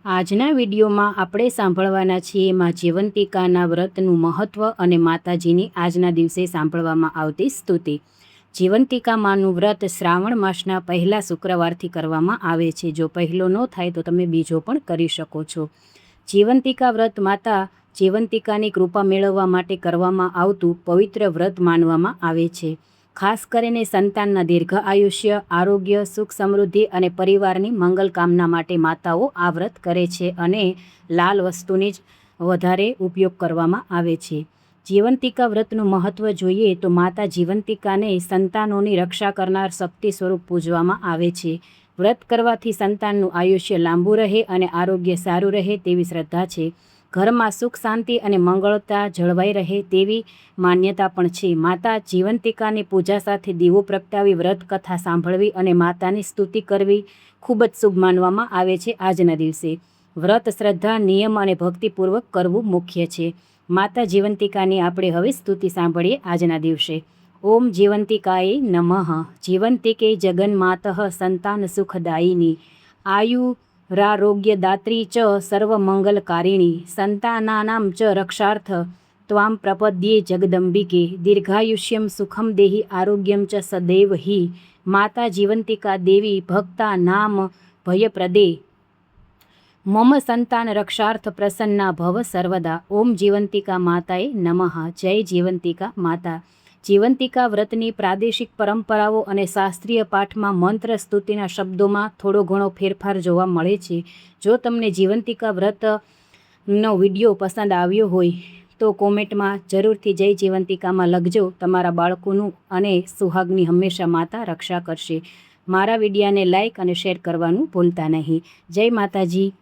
આજના વિડીયોમાં આપણે સાંભળવાના છીએ માં જીવંતિકાના વ્રતનું મહત્ત્વ અને માતાજીની આજના દિવસે સાંભળવામાં આવતી સ્તુતિ। જીવંતિકા માનું વ્રત શ્રાવણ માસના પહેલા શુક્રવારથી કરવામાં આવે છે। જો પહેલો ન થાય તો તમે બીજો પણ કરી શકો છો। જીવંતિકા વ્રત માતા જીવંતિકાની કૃપા મેળવવા માટે કરવામાં આવતું પવિત્ર વ્રત માનવામાં આવે છે। ખાસ કરીને સંતાનના દીર્ઘ આયુષ્ય, આરોગ્ય, સુખ સમૃદ્ધિ અને પરિવારની મંગલ કામના માટે માતાઓ આ વ્રત કરે છે અને લાલ વસ્તુની જ વધારે ઉપયોગ કરવામાં આવે છે। જીવંતિકા વ્રતનું મહત્ત્વ જોઈએ તો માતા જીવંતિકાને સંતાનોની રક્ષા કરનાર શક્તિ સ્વરૂપ પૂજવામાં આવે છે। વ્રત કરવાથી સંતાનનું આયુષ્ય લાંબુ રહે અને આરોગ્ય સારું રહે તેવી શ્રદ્ધા છે। ઘરમાં સુખ શાંતિ અને મંગળતા જળવાઈ રહે તેવી માન્યતા પણ છે। માતા જીવંતિકાની પૂજા સાથે દીવો પ્રગટાવી વ્રત કથા સાંભળવી અને માતાની સ્તુતિ કરવી ખૂબ જ શુભ માનવામાં આવે છે। આજના દિવસે વ્રત શ્રદ્ધા, નિયમ અને ભક્તિપૂર્વક કરવું મુખ્ય છે। માતા જીવંતિકાની આપણે હવે સ્તુતિ સાંભળીએ આજના દિવસે। ઓમ જીવંતિકાય નમઃ। જીવંતિકે જગન્માતઃ સંતાન સુખદાયિની આયુરારોગ્યદાત્રી ચ સર્વમંગલકારિણી સંતાનાનાં ચ રક્ષાર્થ ત્વાં પ્રપદ્યે જગદંબિકે દીર્ઘાયુષ્યમ સુખમ દેહિ આરોગ્યમ ચ સદૈવ હિ માતા જીવંતિકા દેવી ભક્તા નામ ભયપ્રદે મમ સંતાન રક્ષાર્થ પ્રસન્ના ભવ સર્વદા। ઓમ જીવંતિકા માતાએ નમઃ। જય જીવંતિકા માતા। જીવંતિકા વ્રતની પ્રાદેશિક પરંપરાઓ અને શાસ્ત્રીય પાઠમાં મંત્ર સ્તુતિના શબ્દોમાં થોડો ઘણો ફેરફાર જોવા મળે છે। જો તમને જીવંતિકા વ્રતનો વિડીયો પસંદ આવ્યો હોય તો કોમેન્ટમાં જરૂરથી જય જીવંતિકામાં લખજો। તમારા બાળકોનું અને સુહાગની હંમેશા માતા રક્ષા કરશે। મારા વિડીયાને લાઇક અને શેર કરવાનું ભૂલતા નહીં। જય માતાજી।